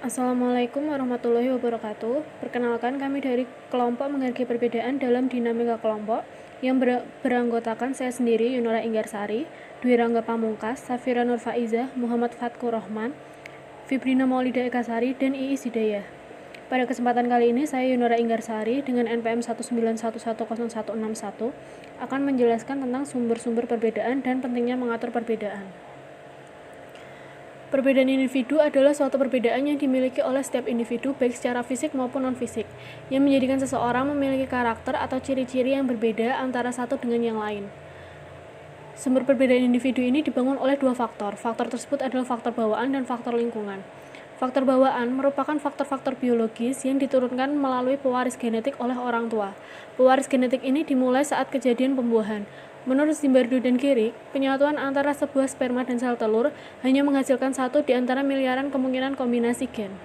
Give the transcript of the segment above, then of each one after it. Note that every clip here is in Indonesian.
Assalamualaikum warahmatullahi wabarakatuh. Perkenalkan, kami dari kelompok menghargai perbedaan dalam dinamika kelompok yang beranggotakan saya sendiri, Yunora Inggarsari, Dwi Rangga Pamungkas, Safira Nur Faizah, Muhammad Fatkur Rahman, Fibrina Maulida Ekasari, dan Iis Hidayah. Pada kesempatan kali ini, saya Yunora Inggarsari dengan NPM 191110161 akan menjelaskan tentang sumber-sumber perbedaan dan pentingnya mengatur perbedaan. Perbedaan individu adalah suatu perbedaan yang dimiliki oleh setiap individu baik secara fisik maupun non-fisik, yang menjadikan seseorang memiliki karakter atau ciri-ciri yang berbeda antara satu dengan yang lain. Sumber perbedaan individu ini dibangun oleh dua faktor. Faktor tersebut adalah faktor bawaan dan faktor lingkungan. Faktor bawaan merupakan faktor-faktor biologis yang diturunkan melalui pewaris genetik oleh orang tua. Pewaris genetik ini dimulai saat kejadian pembuahan. Menurut Zimbardo dan Gehrig, penyatuan antara sebuah sperma dan sel telur hanya menghasilkan satu di antara miliaran kemungkinan kombinasi gen.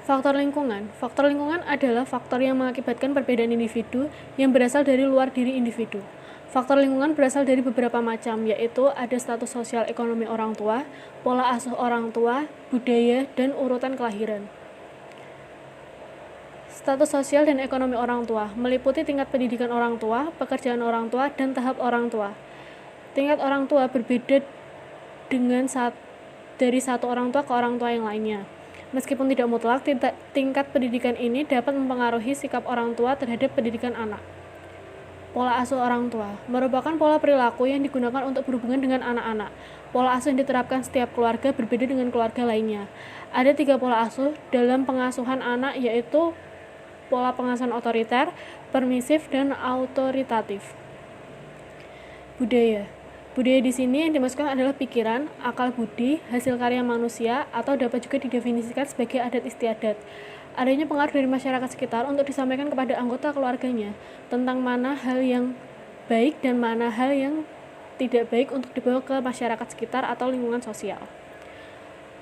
Faktor lingkungan. Faktor lingkungan adalah faktor yang mengakibatkan perbedaan individu yang berasal dari luar diri individu. Faktor lingkungan berasal dari beberapa macam, yaitu ada status sosial ekonomi orang tua, pola asuh orang tua, budaya, dan urutan kelahiran. Status sosial dan ekonomi orang tua meliputi tingkat pendidikan orang tua, pekerjaan orang tua, dan tahap orang tua. Tingkat orang tua berbeda dari satu orang tua ke orang tua yang lainnya. Meskipun tidak mutlak, tingkat pendidikan ini dapat mempengaruhi sikap orang tua terhadap pendidikan anak. Pola asuh orang tua merupakan pola perilaku yang digunakan untuk berhubungan dengan anak-anak. Pola asuh yang diterapkan setiap keluarga berbeda dengan keluarga lainnya. Ada 3 pola asuh dalam pengasuhan anak, yaitu pola pengasuhan otoriter, permisif, dan autoritatif. Budaya. Budaya di sini yang dimaksudkan adalah pikiran, akal budi, hasil karya manusia, atau dapat juga didefinisikan sebagai adat istiadat. Adanya pengaruh dari masyarakat sekitar untuk disampaikan kepada anggota keluarganya tentang mana hal yang baik dan mana hal yang tidak baik untuk dibawa ke masyarakat sekitar atau lingkungan sosial.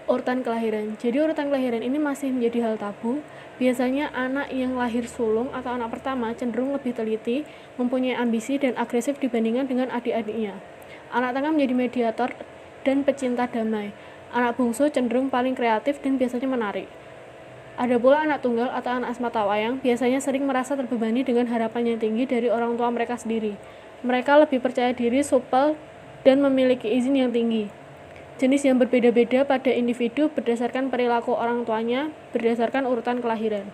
Urutan kelahiran. Jadi urutan kelahiran ini masih menjadi hal tabu. Biasanya anak yang lahir sulung atau anak pertama cenderung lebih teliti, mempunyai ambisi dan agresif dibandingkan dengan adik-adiknya. Anak tengah menjadi mediator dan pecinta damai. Anak bungsu cenderung paling kreatif dan biasanya menarik. Ada pula anak tunggal atau anak sematawayang biasanya sering merasa terbebani dengan harapan yang tinggi dari orang tua mereka sendiri. Mereka lebih percaya diri, supel, dan memiliki izin yang tinggi. Jenis yang berbeda-beda pada individu berdasarkan perilaku orang tuanya berdasarkan urutan kelahiran.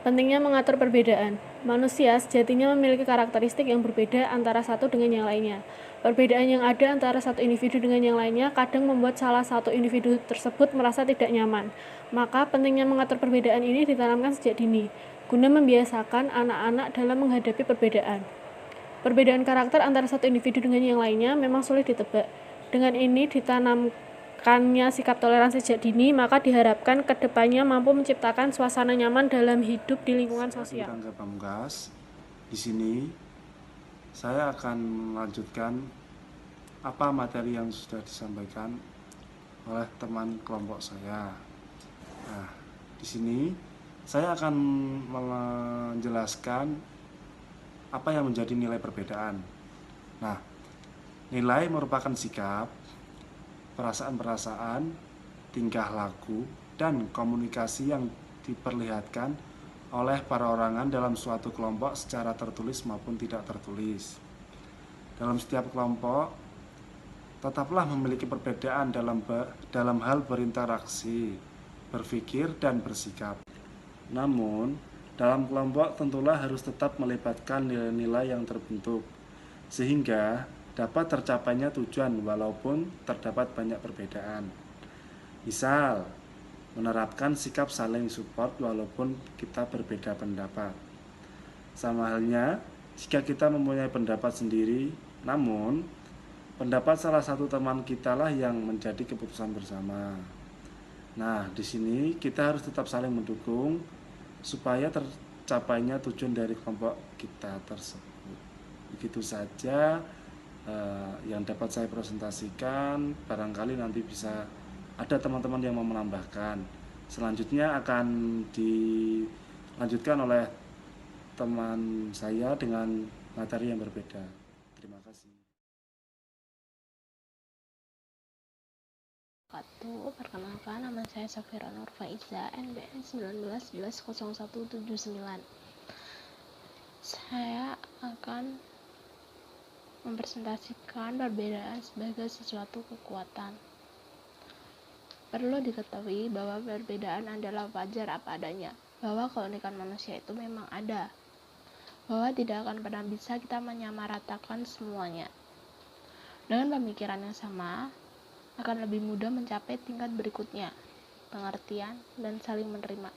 Pentingnya mengatur perbedaan. Manusia sejatinya memiliki karakteristik yang berbeda antara satu dengan yang lainnya. Perbedaan yang ada antara satu individu dengan yang lainnya kadang membuat salah satu individu tersebut merasa tidak nyaman. Maka pentingnya mengatur perbedaan ini ditanamkan sejak dini, guna membiasakan anak-anak dalam menghadapi perbedaan. Perbedaan karakter antara satu individu dengan yang lainnya memang sulit ditebak. Dengan ini ditanamkannya sikap toleransi sejak dini, maka diharapkan kedepannya mampu menciptakan suasana nyaman dalam hidup di lingkungan sosial. Rangga Pamungkas. Di sini saya akan melanjutkan apa materi yang sudah disampaikan oleh teman kelompok saya. Nah, di sini saya akan menjelaskan apa yang menjadi nilai perbedaan. Nah, nilai merupakan sikap, perasaan-perasaan, tingkah laku, dan komunikasi yang diperlihatkan oleh perorangan dalam suatu kelompok secara tertulis maupun tidak tertulis. Dalam setiap kelompok, tetaplah memiliki perbedaan dalam hal berinteraksi, berpikir, dan bersikap. Namun, dalam kelompok tentulah harus tetap melibatkan nilai-nilai yang terbentuk, sehingga dapat tercapainya tujuan walaupun terdapat banyak perbedaan. Misal, menerapkan sikap saling support walaupun kita berbeda pendapat. Sama halnya, jika kita mempunyai pendapat sendiri, namun pendapat salah satu teman kita lah yang menjadi keputusan bersama. Nah, di sini kita harus tetap saling mendukung supaya tercapainya tujuan dari kelompok kita tersebut. Begitu saja yang dapat saya presentasikan. Barangkali nanti bisa ada teman-teman yang mau menambahkan. Selanjutnya akan dilanjutkan oleh teman saya dengan materi yang berbeda. Terima kasih. wabarakatuh. Perkenalkan, nama saya Safira Nur Faiza, NPM 19110179. Saya akan mempresentasikan perbedaan sebagai sesuatu kekuatan. Perlu diketahui bahwa perbedaan adalah wajar apa adanya, bahwa keunikan manusia itu memang ada, bahwa tidak akan pernah bisa kita menyamaratakan semuanya. Dengan pemikiran yang sama, akan lebih mudah mencapai tingkat berikutnya, pengertian dan saling menerima.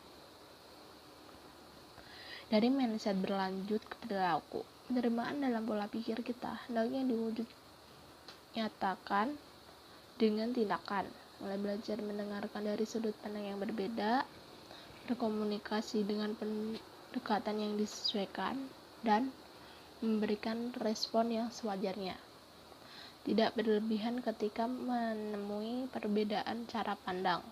Dari mindset berlanjut ke perilaku, penerimaan dalam pola pikir kita hendaknya diwujud nyatakan dengan tindakan, mulai belajar mendengarkan dari sudut pandang yang berbeda, berkomunikasi dengan pendekatan yang disesuaikan, dan memberikan respon yang sewajarnya. Tidak berlebihan ketika menemui perbedaan cara pandang.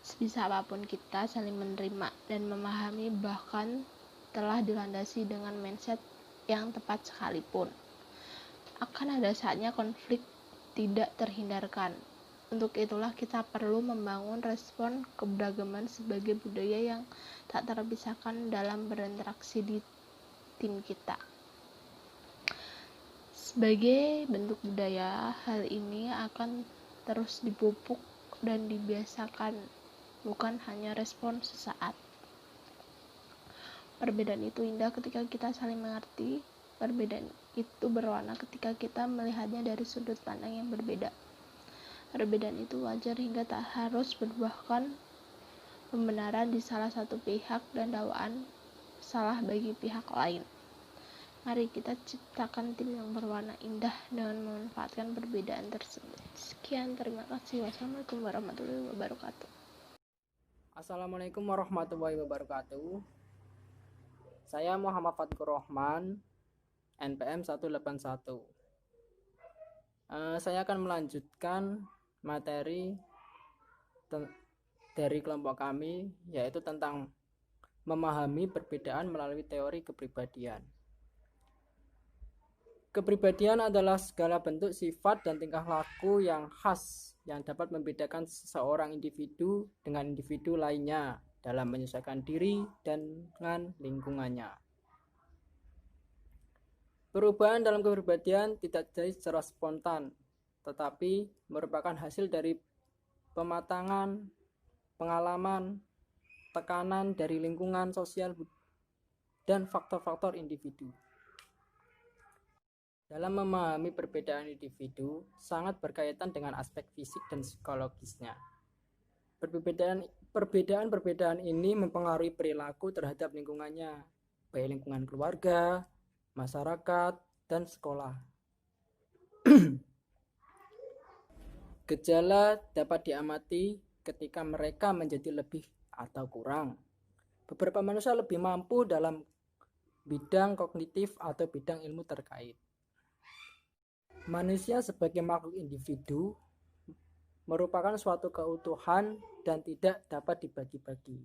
Sebisa apapun kita saling menerima dan memahami, bahkan telah dilandasi dengan mindset yang tepat sekalipun, akan ada saatnya konflik tidak terhindarkan. Untuk itulah kita perlu membangun respon keberagaman sebagai budaya yang tak terpisahkan dalam berinteraksi di tim kita. Sebagai bentuk budaya, hal ini akan terus dipupuk dan dibiasakan, bukan hanya respon sesaat. Perbedaan itu indah ketika kita saling mengerti. Perbedaan itu berwarna ketika kita melihatnya dari sudut pandang yang berbeda. Perbedaan itu wajar hingga tak harus berbuahkan pembenaran di salah satu pihak dan dakwaan salah bagi pihak lain. Mari kita ciptakan tim yang berwarna indah dengan memanfaatkan perbedaan tersebut. Sekian, terima kasih. Wassalamualaikum warahmatullahi wabarakatuh. Assalamualaikum warahmatullahi wabarakatuh. Saya Muhammad Fatkur Rahman, NPM 181. Saya akan melanjutkan materi dari kelompok kami, yaitu tentang memahami perbedaan melalui teori kepribadian. Kepribadian adalah segala bentuk sifat dan tingkah laku yang khas yang dapat membedakan seseorang individu dengan individu lainnya dalam menyesuaikan diri dengan lingkungannya. Perubahan dalam kepribadian tidak terjadi secara spontan, tetapi merupakan hasil dari pematangan, pengalaman, tekanan dari lingkungan sosial dan faktor-faktor individu. Dalam memahami perbedaan individu sangat berkaitan dengan aspek fisik dan psikologisnya. Perbedaan ini mempengaruhi perilaku terhadap lingkungannya, baik lingkungan keluarga, masyarakat, dan sekolah. Gejala dapat diamati ketika mereka menjadi lebih atau kurang. Beberapa manusia lebih mampu dalam bidang kognitif atau bidang ilmu terkait. Manusia sebagai makhluk individu merupakan suatu keutuhan dan tidak dapat dibagi-bagi.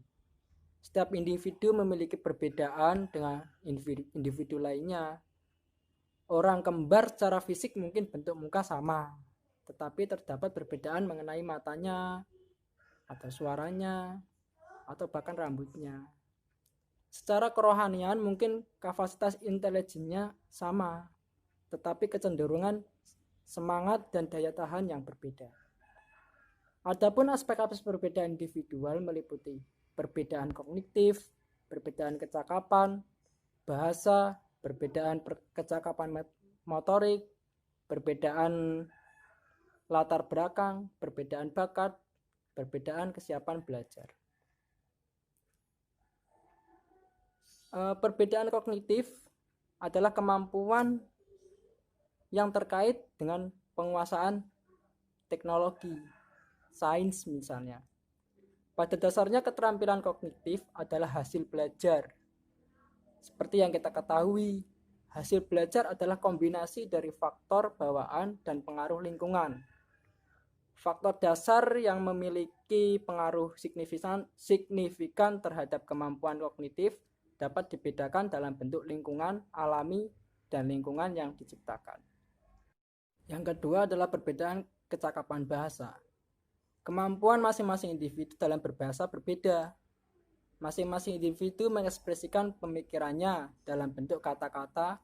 Setiap individu memiliki perbedaan dengan individu lainnya. Orang kembar secara fisik mungkin bentuk muka sama, tetapi terdapat perbedaan mengenai matanya, atau suaranya, atau bahkan rambutnya. Secara kerohanian mungkin kapasitas intelijennya sama, tetapi kecenderungan semangat dan daya tahan yang berbeda. Adapun aspek-aspek perbedaan individual meliputi perbedaan kognitif, perbedaan kecakapan, bahasa, perbedaan kecakapan motorik, perbedaan latar belakang, perbedaan bakat, perbedaan kesiapan belajar. Perbedaan kognitif adalah kemampuan yang terkait dengan penguasaan teknologi, sains misalnya. Pada dasarnya keterampilan kognitif adalah hasil belajar. Seperti yang kita ketahui, hasil belajar adalah kombinasi dari faktor bawaan dan pengaruh lingkungan. Faktor dasar yang memiliki pengaruh signifikan terhadap kemampuan kognitif dapat dibedakan dalam bentuk lingkungan alami dan lingkungan yang diciptakan. Yang kedua adalah perbedaan kecakapan bahasa. Kemampuan masing-masing individu dalam berbahasa berbeda. Masing-masing individu mengekspresikan pemikirannya dalam bentuk kata-kata,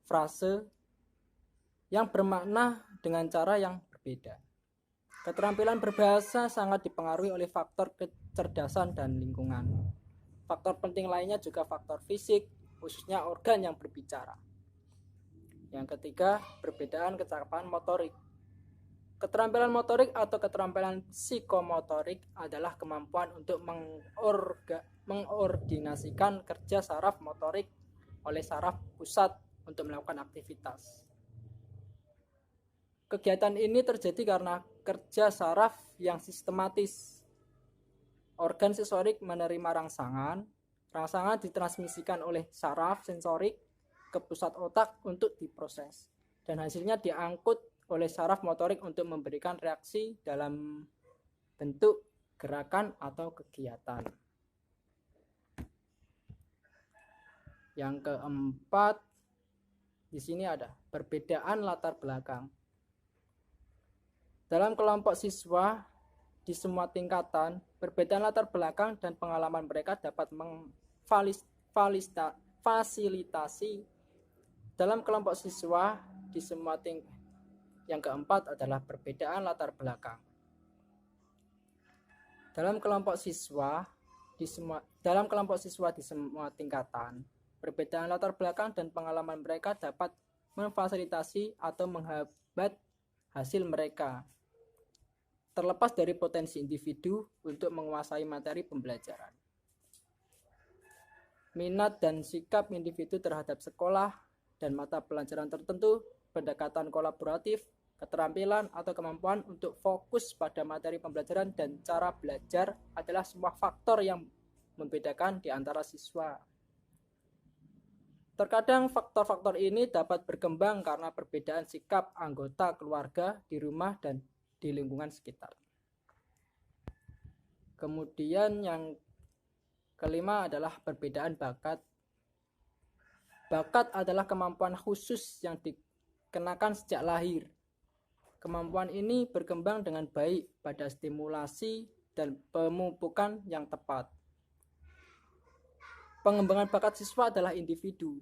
frase yang bermakna dengan cara yang berbeda. Keterampilan berbahasa sangat dipengaruhi oleh faktor kecerdasan dan lingkungan. Faktor penting lainnya juga faktor fisik, khususnya organ yang berbicara. Yang ketiga, perbedaan kecakapan motorik. Keterampilan motorik atau keterampilan psikomotorik adalah kemampuan untuk mengordinasikan kerja saraf motorik oleh saraf pusat untuk melakukan aktivitas. Kegiatan ini terjadi karena kerja saraf yang sistematis. Organ sensorik menerima rangsangan ditransmisikan oleh saraf sensorik ke pusat otak untuk diproses, dan hasilnya diangkut oleh saraf motorik untuk memberikan reaksi dalam bentuk gerakan atau kegiatan. Yang keempat, di sini ada perbedaan latar belakang. Dalam kelompok siswa di semua tingkatan, perbedaan latar belakang dan pengalaman mereka dapat memfasilitasi dalam kelompok siswa di semua tingkatan. Yang keempat adalah perbedaan latar belakang. Dalam kelompok siswa di semua tingkatan, perbedaan latar belakang dan pengalaman mereka dapat memfasilitasi atau menghambat hasil mereka, terlepas dari potensi individu untuk menguasai materi pembelajaran. Minat dan sikap individu terhadap sekolah dan mata pelajaran tertentu, pendekatan kolaboratif, keterampilan atau kemampuan untuk fokus pada materi pembelajaran dan cara belajar adalah semua faktor yang membedakan di antara siswa. Terkadang faktor-faktor ini dapat berkembang karena perbedaan sikap anggota keluarga di rumah dan di lingkungan sekitar. Kemudian yang kelima adalah perbedaan bakat. Bakat adalah kemampuan khusus yang dikenakan sejak lahir. Kemampuan ini berkembang dengan baik pada stimulasi dan pemupukan yang tepat. Pengembangan bakat siswa adalah individu.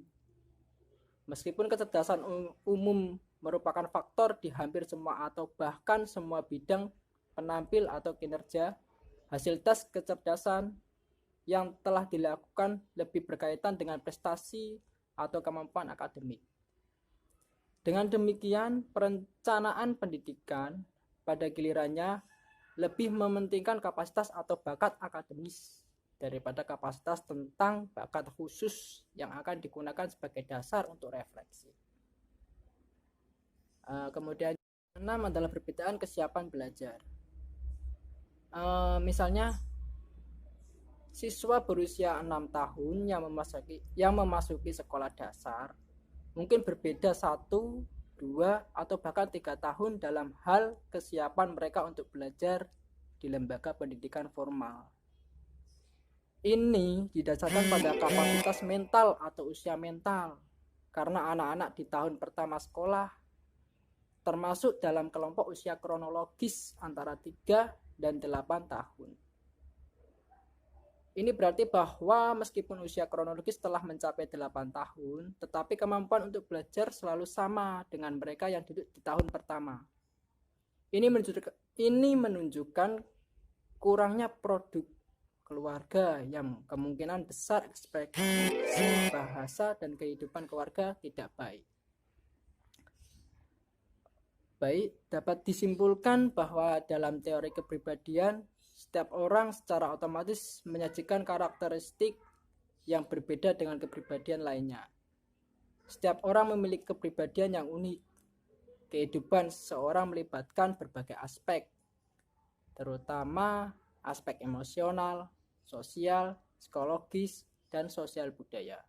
Meskipun kecerdasan umum merupakan faktor di hampir semua atau bahkan semua bidang penampil atau kinerja, hasil tes kecerdasan yang telah dilakukan lebih berkaitan dengan prestasi atau kemampuan akademik. Dengan demikian, perencanaan pendidikan pada gilirannya lebih mementingkan kapasitas atau bakat akademis daripada kapasitas tentang bakat khusus yang akan digunakan sebagai dasar untuk refleksi. Kemudian 6 adalah perbedaan kesiapan belajar. Misalnya, siswa berusia 6 tahun yang memasuki sekolah dasar mungkin berbeda 1, 2, atau bahkan 3 tahun dalam hal kesiapan mereka untuk belajar di lembaga pendidikan formal. Ini didasarkan pada kapasitas mental atau usia mental, karena anak-anak di tahun pertama sekolah termasuk dalam kelompok usia kronologis antara 3 dan 8 tahun. Ini berarti bahwa meskipun usia kronologis telah mencapai 8 tahun, tetapi kemampuan untuk belajar selalu sama dengan mereka yang duduk di tahun pertama. Ini menunjukkan kurangnya produk keluarga yang kemungkinan besar ekspresi bahasa dan kehidupan keluarga tidak baik. Dapat disimpulkan bahwa dalam teori kepribadian, setiap orang secara otomatis menyajikan karakteristik yang berbeda dengan kepribadian lainnya. Setiap orang memiliki kepribadian yang unik. Kehidupan seseorang melibatkan berbagai aspek, terutama aspek emosional, sosial, psikologis, dan sosial budaya,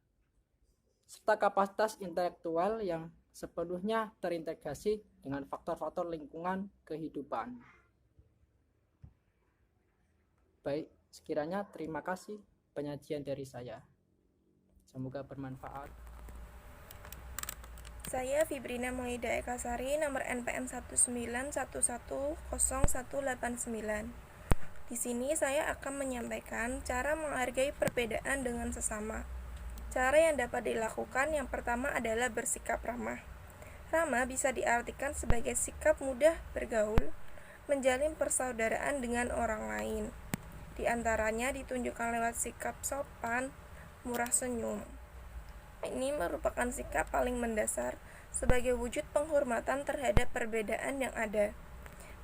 serta kapasitas intelektual yang sepenuhnya terintegrasi dengan faktor-faktor lingkungan kehidupan. Baik, sekiranya terima kasih penyajian dari saya. Semoga bermanfaat. Saya Fibrina Moida Ekasari, nomor NPM 191101089. Di sini saya akan menyampaikan cara menghargai perbedaan dengan sesama. Cara yang dapat dilakukan yang pertama adalah bersikap ramah. Ramah bisa diartikan sebagai sikap mudah bergaul, menjalin persaudaraan dengan orang lain. Di antaranya ditunjukkan lewat sikap sopan, murah senyum. Ini merupakan sikap paling mendasar sebagai wujud penghormatan terhadap perbedaan yang ada.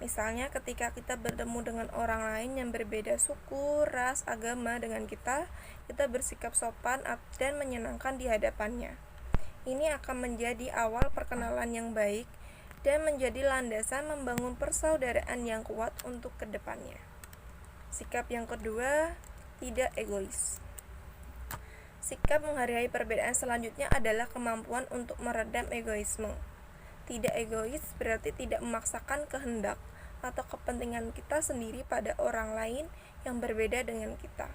Misalnya ketika kita bertemu dengan orang lain yang berbeda suku, ras, agama dengan kita bersikap sopan dan menyenangkan di hadapannya. Ini akan menjadi awal perkenalan yang baik dan menjadi landasan membangun persaudaraan yang kuat untuk kedepannya. Sikap yang kedua, tidak egois. Sikap menghargai perbedaan selanjutnya adalah kemampuan untuk meredam egoisme. Tidak egois berarti tidak memaksakan kehendak atau kepentingan kita sendiri pada orang lain yang berbeda dengan kita.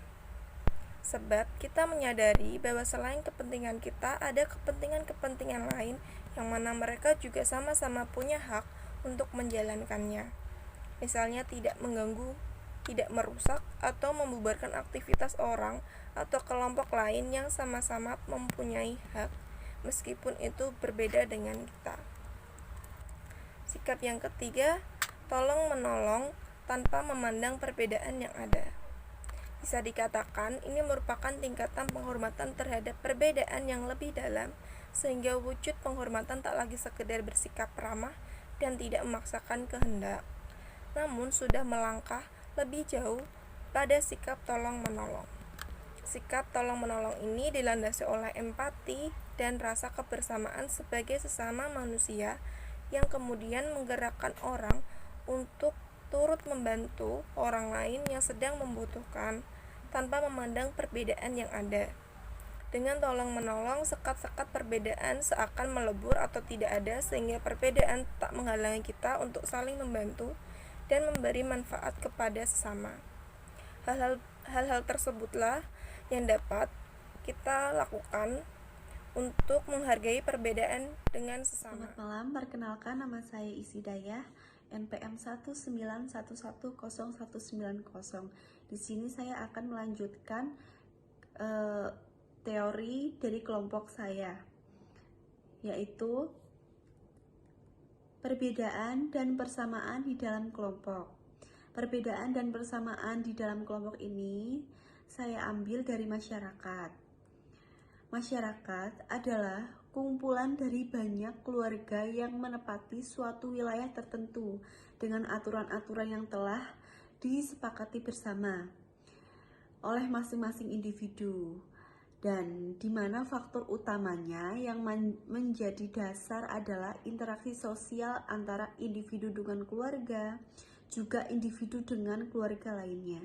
Sebab kita menyadari bahwa selain kepentingan kita, ada kepentingan-kepentingan lain yang mana mereka juga sama-sama punya hak untuk menjalankannya. Misalnya tidak mengganggu, tidak merusak, atau membubarkan aktivitas orang atau kelompok lain yang sama-sama mempunyai hak, meskipun itu berbeda dengan kita. Sikap yang ketiga, tolong menolong tanpa memandang perbedaan yang ada. Bisa dikatakan ini merupakan tingkatan penghormatan terhadap perbedaan yang lebih dalam, sehingga wujud penghormatan tak lagi sekedar bersikap ramah dan tidak memaksakan kehendak, namun sudah melangkah lebih jauh pada sikap tolong menolong. Sikap tolong menolong ini dilandasi oleh empati dan rasa kebersamaan sebagai sesama manusia yang kemudian menggerakkan orang untuk turut membantu orang lain yang sedang membutuhkan tanpa memandang perbedaan yang ada. Dengan tolong menolong, sekat-sekat perbedaan seakan melebur atau tidak ada, sehingga perbedaan tak menghalangi kita untuk saling membantu dan memberi manfaat kepada sesama. Hal-hal tersebutlah yang dapat kita lakukan untuk menghargai perbedaan dengan sesama. Selamat malam, perkenalkan nama saya Isidayah, NPM 191101090. Di sini saya akan melanjutkan teori dari kelompok saya, yaitu perbedaan dan persamaan di dalam kelompok. Perbedaan dan persamaan di dalam kelompok ini saya ambil dari masyarakat. Masyarakat adalah kumpulan dari banyak keluarga yang menepati suatu wilayah tertentu dengan aturan-aturan yang telah disepakati bersama oleh masing-masing individu, dan di mana faktor utamanya yang menjadi dasar adalah interaksi sosial antara individu dengan keluarga, juga individu dengan keluarga lainnya.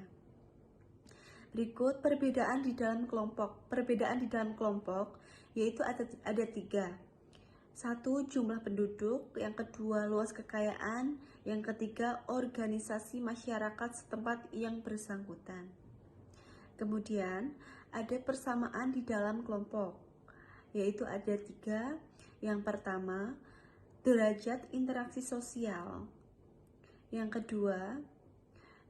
Berikut perbedaan di dalam kelompok. Perbedaan di dalam kelompok yaitu ada 3. 1. Jumlah penduduk. Yang kedua, luas kekayaan. Yang ketiga, organisasi masyarakat setempat yang bersangkutan. Kemudian ada persamaan di dalam kelompok, yaitu ada 3. Yang pertama, derajat interaksi sosial. Yang kedua,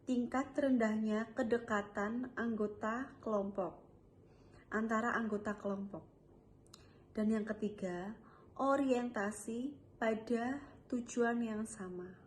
tingkat rendahnya kedekatan anggota kelompok antara anggota kelompok. Dan yang ketiga, orientasi pada tujuan yang sama.